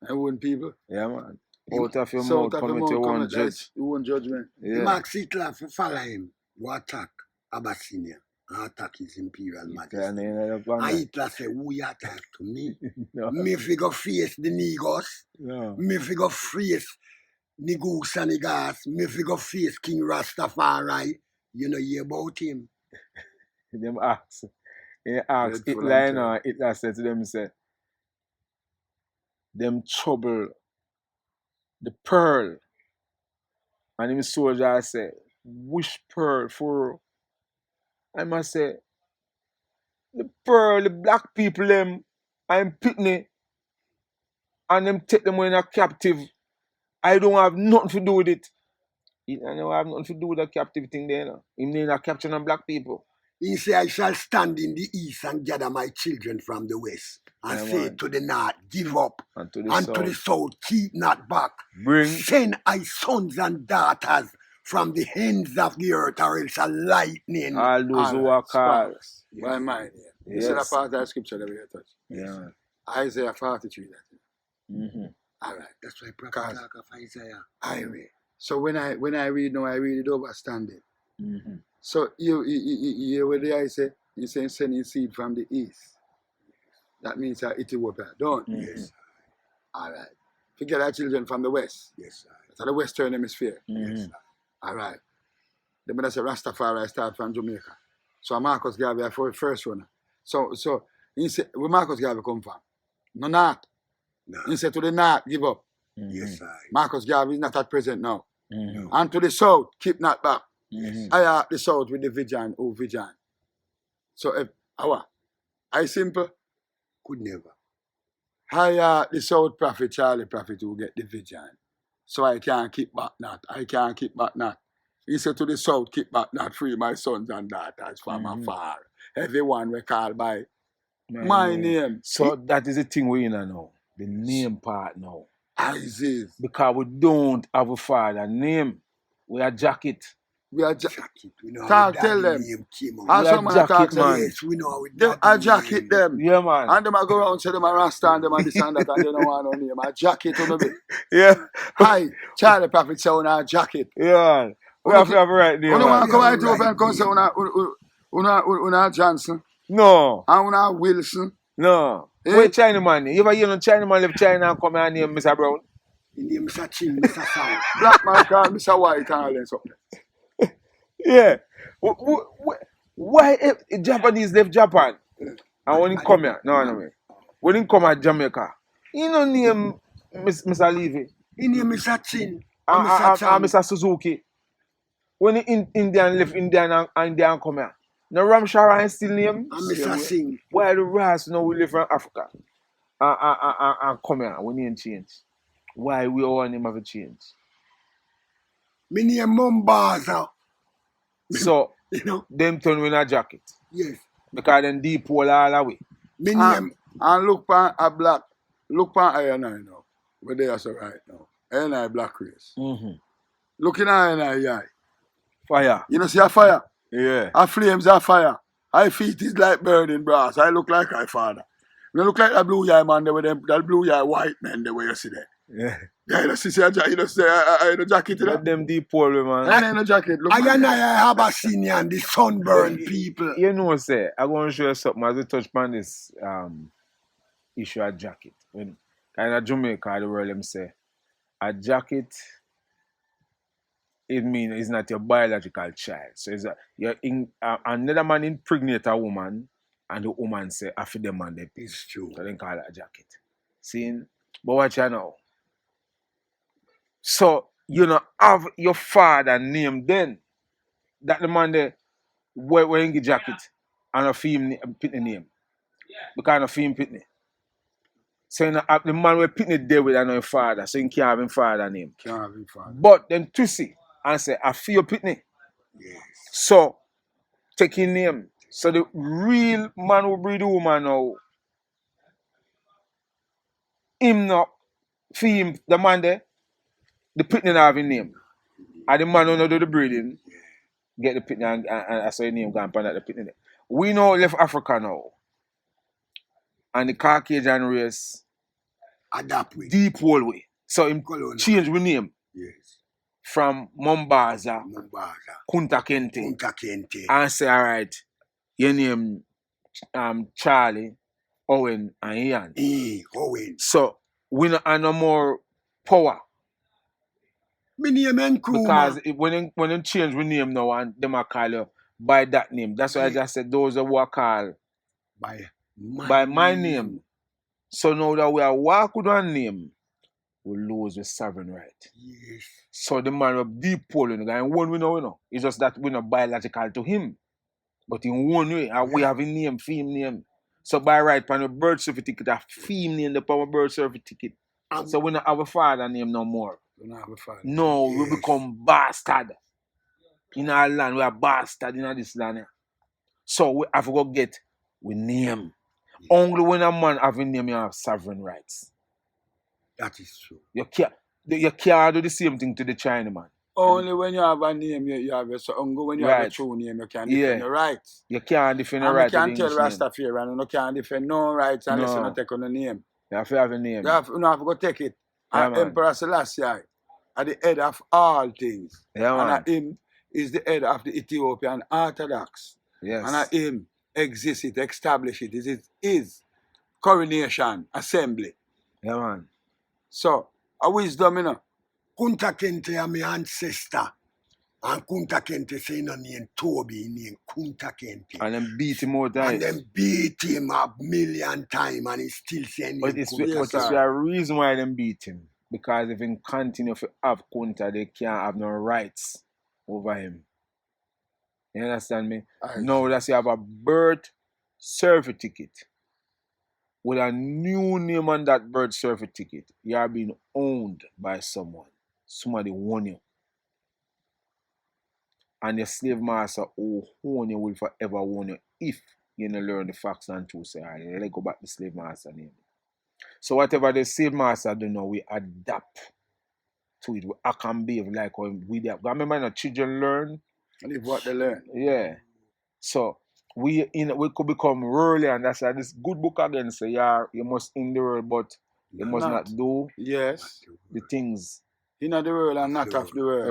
And one people. Yeah, man. Out of your mouth come to one judge. One judgment. Yeah. Max Hitler for follow him to attack Abyssinia and attack His Imperial Majesty. And Hitler said, who you attack to me? No. Me figure face the Negos. No. Me figure face the goose and the gas. Me figure face King Rastafari. You know hear about him. Them ask. He asked Hitler, you know, Hitler said to them, say, them trouble the pearl. And him soldier say, which pearl for? I must say, the pearl, the black people them, I'm pitney, and them take them in a captive. I don't have nothing to do with it. I don't have nothing to do with the captive thing there. No. Him need a capture on black people. He say, I shall stand in the east and gather my children from the west. And say to the north, give up. And to the south, keep not back. Send I sons and daughters from the ends of the earth, or else a lightning. All those who are called. By mind. You see that part of the scripture that we have touched? Yeah. Isaiah 43. All right. That's why prophet talk of Isaiah. I read. So when I read now, I read it overstand it. So you where the I say, you say sending seed from the east. That means Ethiopia, don't you? Yes. All right. Forget our children from the west. Yes, sir. That's the western hemisphere. Yes, sir. All right. Then when I say Rastafari, start from Jamaica. So Marcus Garvey for the first one. So he said, where Marcus Garvey come from? No north. No. He said to the north, give up. Yes, sir. Marcus Garvey is not at present now. No. And to the south, keep not back. Yes. I are the south with the vision, vision. So if I simple. Could never. I the south prophet, Charley prophet who get the vision. So I can't keep back that. I can't keep back that. He said to the south, keep back that, free my sons and daughters from afar. Everyone we call by my name. So that is the thing we in now. The name part now. As is. Because we don't have a father name. We are jacket. We are jacket. We know talk, tell them. And some man talk, man. Yes, we know with them a jacket them. Yeah, man. And them a go around say them a rasta and them a this and that and they don't want no name. A jacket on the bit. Yeah. Hi, Charley Prophet say on a jacket. Yeah. We have to have a right name. You don't want to come Yeah, right over and come say una Johnson. No. And una Wilson. No. Eh? Where Chinaman? You ever hear no Chinaman leave China and come and name Mr. Brown? The name Mr. Chin, Mr. Sound. Black man call Mr. White and all that something. Yeah. Why if Japanese left Japan? And when he come here, no. When he come at Jamaica, he no name Mr. Levy. The name Mr. Chin. And Mr. Sound. Mr. Suzuki. When the Indian left Indian and Indian come here. No Ramshara still name. And Mr. Singh. Why the rest now we live from Africa? And come here, we need change. Why we all name have a change? My name Mombaza. So, You know? them turn with a jacket. Yes. Because them deep hole all the way. My name. And look pan a black. Look pan iron eye now. Where they are so right now. Iron eye black race. Mm-hmm. Looking at iron eye. Fire. You know see a fire? Yeah. A flames are fire. I feet is like burning brass. I look like my father. You look like that blue eye man there with them, that blue eye white man there where you see there. Yeah. Yeah, you know, see, you know, see, I know jacket in Let them deep hole, man. I know jacket. Look, I have a senior and the sunburned people. You know, say, I'm going to show you something as we touch upon this issue of jacket. When kind of Jamaica, the world them say, a jacket, it means it's not your biological child. So it's another man impregnate a woman, and the woman say, after the man, they It's true. So they call it a jacket. See? But watch out now. So, you know, have your father name then. That the man there wearing the jacket and a film pitney name. Because of film pitney. So you know, the man will pitney there with another father, so he can't have his father name. can't have him father. But then Tusi and say, I feel pitney. Yes. So take his name. So the real man who breed the woman now, him not for him, the man there, the pitney not have his name. And the man who not do the breeding, get the pitney and I saw his name go and find out the pitney there. We know left Africa now. And the Caucasian race Adapt with. deep whole way. So him Colonial. change we name Yes. from Mombaza, Mombaza. Kunta Kente, Kunta Kente. and say, all right, your name Charley, Owen, and Ian. Owen. So we not have no more power. My name Because Nkrumah. when them change we name now and them a call you by that name. That's why I just said those who are called by my name. So now that we are walk with one name, we lose the sovereign right. Yes. So the man of deep pole in the guy, and one we know. It's just that we're not biological to him. But in one way, we have a name, film name. So by right, on the birth certificate, a film name, the power birth certificate. So we don't have a father name no more. We don't have a father. No, we become bastard. In our land, we are bastard in this land. So we have to go get we name. Only when a man have a name, you have sovereign rights. That is true. You can't do the same thing to the Chinaman. Only when you have a name, you have a so only when you have a true name, you can defend your rights. You can't defend your And rights. you can't tell Rastafarian, and you can't defend no rights unless you don't take on the name. You have to have a name. You have to go take it. Yeah, And man. Emperor Selassie at the head of all things. Yeah, man. And him is the head of the Ethiopian Orthodox. Yes. And him exists it, establish it. It is his coronation assembly. Yeah, man. So, a wisdom, you know. Kunta Kente are my ancestor. And Kunta Kente say no name Toby, he name Kunta Kente. And then beat him out there. And then beat him a million times and he still saying But it's a reason why them beat him. Because if he continue to have Kunta, they can't have no rights over him. You understand me? Now that you have a birth certificate with a new name on that birth certificate, you are being owned by someone. Somebody own you. And your slave master who own you will forever own you if you don't learn the facts and truth. Say, all right, let's go back to the slave master name. So whatever the slave master do now, we adapt to it. I can behave like we do. Remember, children learn Live what they learn. Yeah. So we could become worldly, and that's why this good book again say, yeah, you must in the world, but you must not do Yes. the things. In the world and not of the world.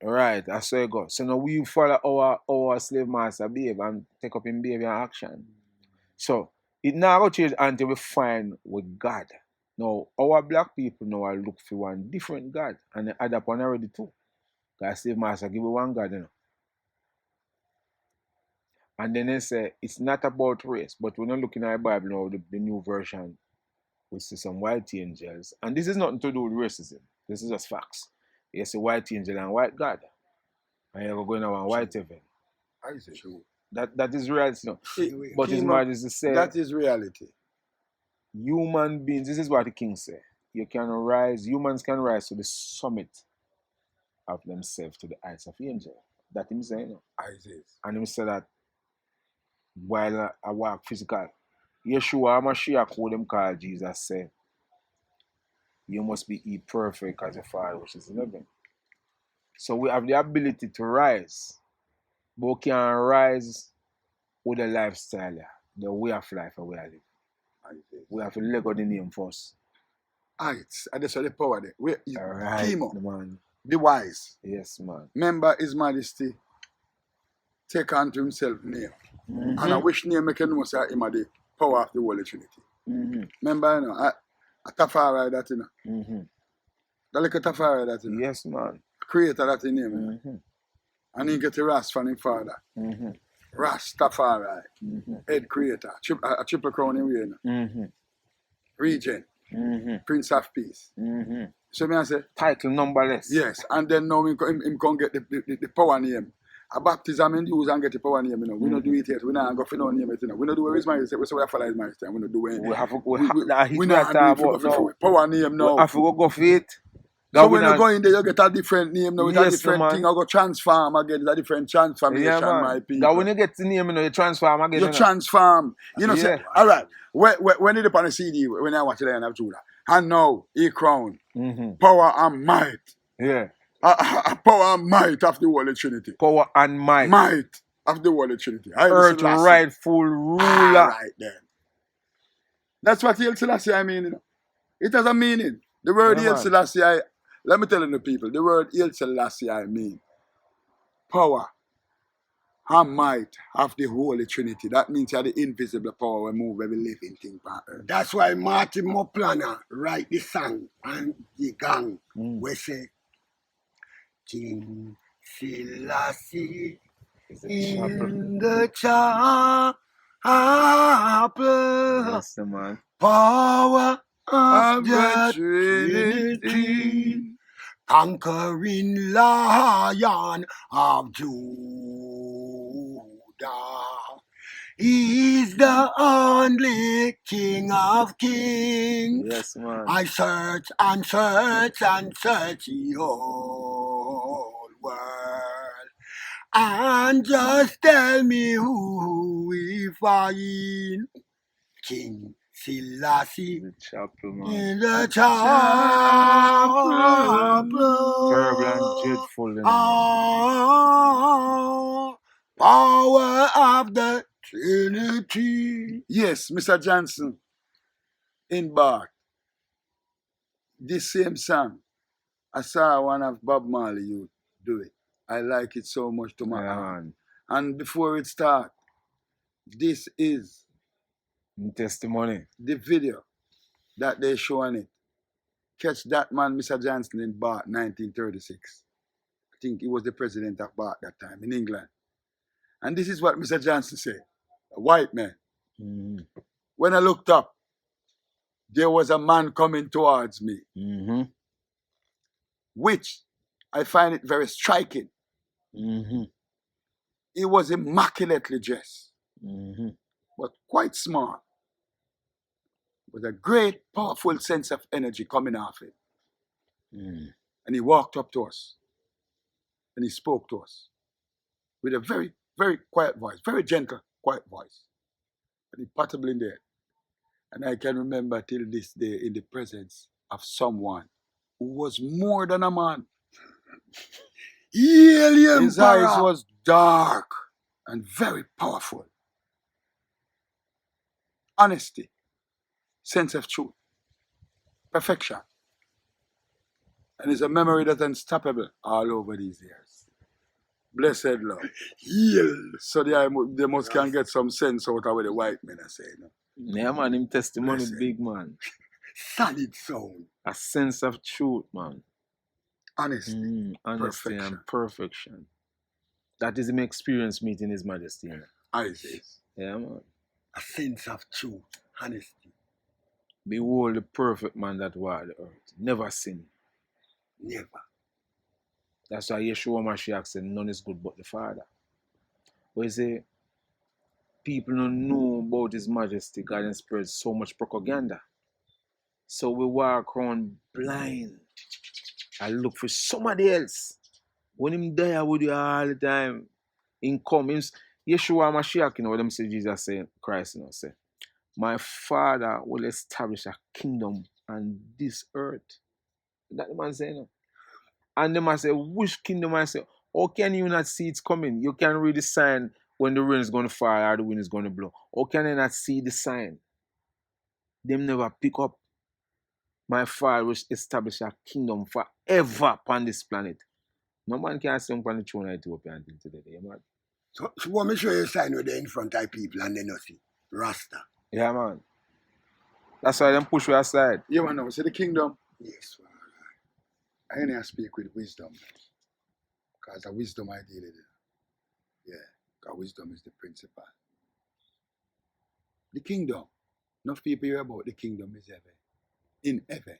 Right. That's where it goes. So now we follow our slave master behave and take up in behavior and action. So it now go change until we find with God. Now our black people now are look for one different God, and they add up one already too. Because slave master give you one God, And then they say it's not about race, but we're not looking at the Bible now, the new version. We see some white angels, and this is nothing to do with racism. This is just facts. You see white angel and white God, and you're going to one white heaven. I say true. That is reality. No. But His Majesty say that is reality. Human beings. This is what the King say. Humans can rise to the summit of themselves to the heights of angel. That him say, and him say that while I walk physical. Yeshua Mashiach, who them call Jesus, said, you must be ye perfect as your Father which is in heaven. So we have the ability to rise, but we can rise with the lifestyle, the way of life that we are living. We have to let go the name first. And that's the power there. Right, Chemo, man. the wise. Yes, man. Remember His Majesty take unto himself name. Mm-hmm. And I wish name make know say him are the power of the Holy Trinity. Mm-hmm. Remember, a Tafari that, Mm-hmm. The little Tafari that, Yes, man. Creator that name, Mm-hmm. And he get the Ras from his father. Mm-hmm. Rastafari, head creator, a triple crown in way, Mm-hmm. Regent, Prince of Peace. Mm-hmm. So me I say, title numberless. Yes, and then now him can get the power name. A baptism in use and get the power name, We don't do it yet. We not go for no name it, We don't do where His Majesty. We say we follow His Majesty. We don't do it. We have we not do it for power name now. We have to go for it. So when you go in there, you get a different name now. It's Yes, a different man. thing. I go transform again. It's a different transformation, Yeah, man. my people. That when you get the name, you transform again. You transform. Yeah. Say, all right. When did on the CD, when I watch the Lion of Judah, and now He crown power and might. Yeah. Power and might of the Holy Trinity. Power and might. Might of the Holy Trinity. Earth rightful ruler. All right then. That's what Haile Selassie I mean. It has a meaning. The word Haile Selassie let me tell you the people, the word Haile Selassie I mean power and might of the Holy Trinity. That means you are the invisible power we move every living thing on earth. That's why Martin Moplana write the song and the gang we say King Selassie in the chapel. Yes, man. Power of the Trinity, conquering Lion of Judah. He's the only King of Kings. Yes, man. I search and search and search the whole world. And just tell me who we find. King Selassie The chapel, man. in the chapel. Terrible and dreadful. Power of the Trinity. Yes, Mr. Johnson in Bath. This same song, I saw one of Bob Marley you do it. I like it so much to my heart. And before it starts, this is testimony. The video that they showing it. Catch that man, Mr. Johnson in Bath, 1936. I think he was the president of Bath that time in England. And this is what Mr. Johnson said. A white man. When I looked up, there was a man coming towards me. Which I find it very striking. He was immaculately dressed. But quite small. With a great, powerful sense of energy coming off it. And he walked up to us. And he spoke to us. With a very, very quiet voice. Very gentle, quiet voice. And he patted me in there. And I can remember till this day in the presence of someone who was more than a man. His eyes was dark and very powerful. Honesty, sense of truth, perfection. And it's a memory that's unstoppable all over these years. Blessed Lord. So they must can get some sense out of what the white men are saying. Yeah, man, him testimony Blessed. big, man. Solid sound. A sense of truth, man. Honesty, Honesty perfection. and perfection. That is him experience meeting His Majesty. You know? Isaac. Yeah, man. A sense of truth, honesty. Behold the perfect man that walked the earth. Never sin. Never. That's why Yeshua Mashiach said, none is good but the Father. But you say, people don't know about His Majesty, God, and spread so much propaganda. So we walk around blind and look for somebody else. When Him there with you all the time, in comes Yeshua Mashiach, you know what them say Jesus say, Christ, you know, say, my Father will establish a kingdom on this earth. That the man say, you know. And them I say, which kingdom? I say, how can you not see it's coming? You can read the sign when the rain is going to fall or the wind is going to blow. How can you not see the sign? Them never pick up. My Father will establish a kingdom forever upon this planet. No man can sit on the throne of Ethiopia until today. You man? So what me show you a sign where they're in front of people and they don't see. Rasta. Yeah, man. That's why them push you aside. You want to know, see the kingdom? Yes, man. I only speak with wisdom. Because the wisdom I deal with. Yeah, because wisdom is the principle. The kingdom. Enough people hear about the kingdom is heaven. In heaven.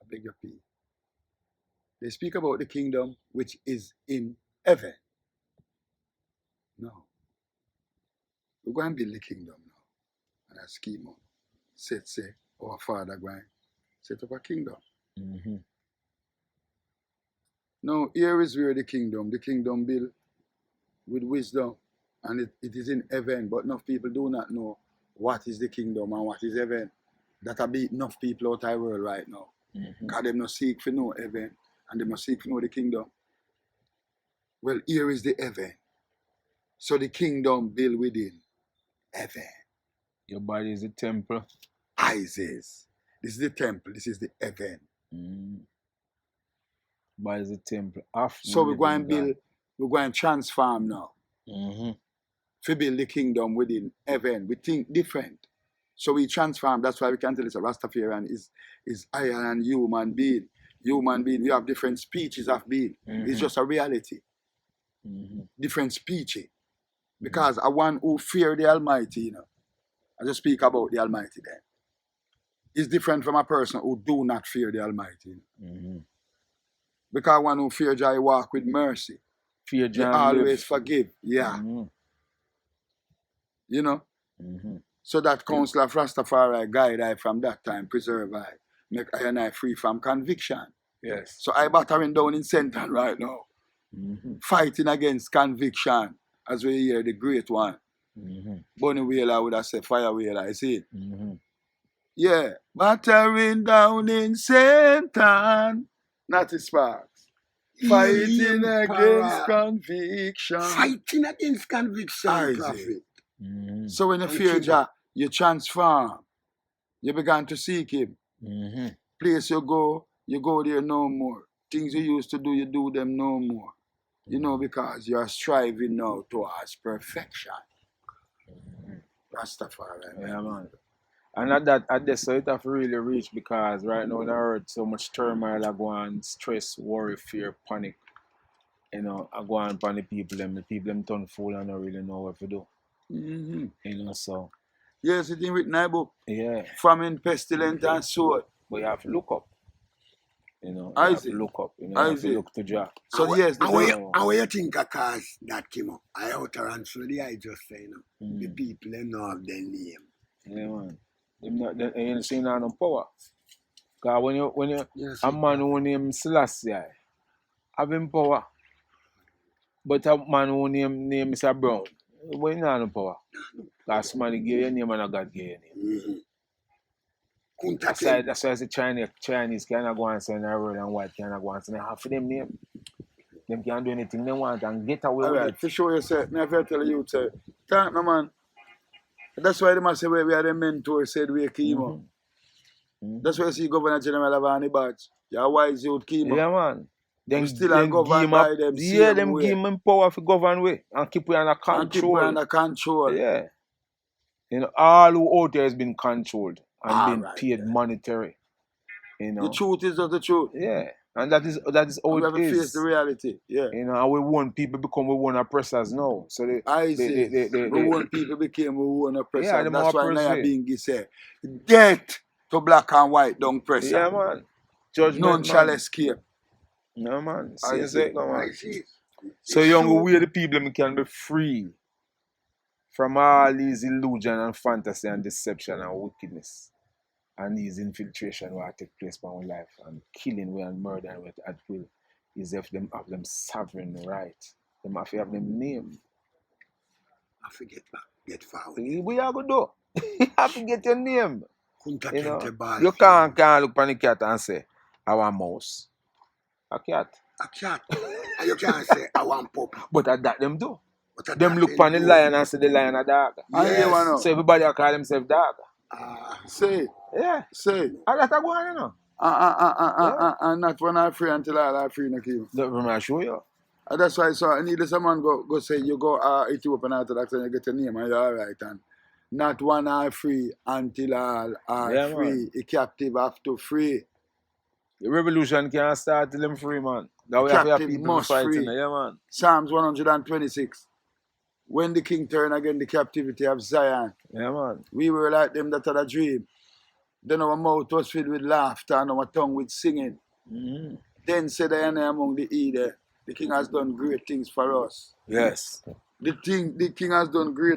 I beg your pardon. They speak about the kingdom which is in heaven. No. We're going to build the kingdom now. And a scheme up. Say, our Father going set up a kingdom. Mm-hmm. Now, here is where the kingdom built with wisdom. And it is in heaven. But enough people do not know what is the kingdom and what is heaven. That are beat enough people out of the world right now. Because they not seek for no heaven. And they must seek for know the kingdom. Well, here is the heaven. So the kingdom built within heaven. Your body is a temple. Isis. This is the temple. This is the heaven. Body is a temple. So we're going to build, we're going to transform now. To build the kingdom within heaven. We think different. So we transform. That's why we can tell it's a Rastafarian is higher than human being. Human being, we have different speeches of being. It's just a reality. Different speeches. Because a one who fear the Almighty, you know, I just speak about the Almighty then, is different from a person who do not fear the Almighty. Because one who fear Jah walk with mercy. Fear Jah always forgive. Yeah. You know? So that counsel of Rastafari guide I from that time, preserve I, make I and I free from conviction. Yes. So I battering down in Senton right now. Fighting against conviction, as we hear the great one. Bunny Wheeler would have said Fire Wheeler, I see it. Yeah. Battering down in Senton. Not Iyah Sparks. Fighting against conviction. Fighting against conviction, prophet. So when you fear Jah, you transform. You began to seek Him. Place you go there no more. Things you used to do, you do them no more. You know, because you are striving now towards perfection. Rastafari. Yeah, man. And at that, so it have really reached because right now in the earth so much turmoil are going, stress, worry, fear, panic. You know, I go on upon the people them turn fool and don't really know what to do. You know, so. Yes, it's in written in the book. Yeah. Famine, pestilence, and sword. But you have to look up. You know, you have Isaac. to look up. You know, you have to look to Jah. So yes, and where you think of cause that came up? I outer and so I just say, you know, the people them know of their name. Yeah, man. They ain't seen no power. Because when you a man who name Selassie, have him power. But a man who name Mr. Brown, we ain't no power. Because somebody give you a name and God give you a name. That's why the Chinese cannot go and say in the world and white cannot go and say half of them name. Them can do anything they want and get away All with right, it. for sure you say, me have to tell you, say, thank no man. That's why they must say we are the mentor, said we chemo. That's why you see Governor General have on the badge. You're wise youth chemo. Yeah, man. Then, We still are governed by them yeah, same them way. give him power for govern way and keep we under control. And keep we under control. Yeah. You know, all who out there has been controlled and All been right, paid yeah. monetary. You know. The truth is not the truth. Yeah. And that is how We it have to face is. the reality. Yeah. You know, and we want people become we want oppressors now. So we want people became we want oppressors. Yeah, that's why oppressors. Naya Bingi said, death to black and white don't press. Yeah, man. Judgment, none shall man. escape. No, man. I See it, man. I see. So young we the people we can be free from all these illusion and fantasy and deception and wickedness and these infiltration will take place in our life and killing we and murder we at will is if them have them sovereign right. Them have to have them name. I forget back, get forward. We are going to do. You have to get your name. Kunta You know? Kinte Ball. You can't look on the cat and say, I want mouse. A cat. A cat. And you can't say, I want puppy. But at that them do. But at Them that look on the do. lion and say the lion a dog. Yes. So everybody will call themselves dog. Say. Yeah. Say. And that's a go on, you know. And not when I free until I free no kill. Let me show you. And that's why so I need someone go say you go eat you up and after that and you get a name and you're alright and not one are free until all are free. A captive have to free. The revolution can't start till them free, man. That way have people must fighting. free. Yeah, man. Psalms 126. When the king turned again the captivity of Zion. Yeah, man. We were like them that had a dream. Then our mouth was filled with laughter and our tongue with singing. Then said I among the Eden, the king has done great things for us. Yes. The king has done great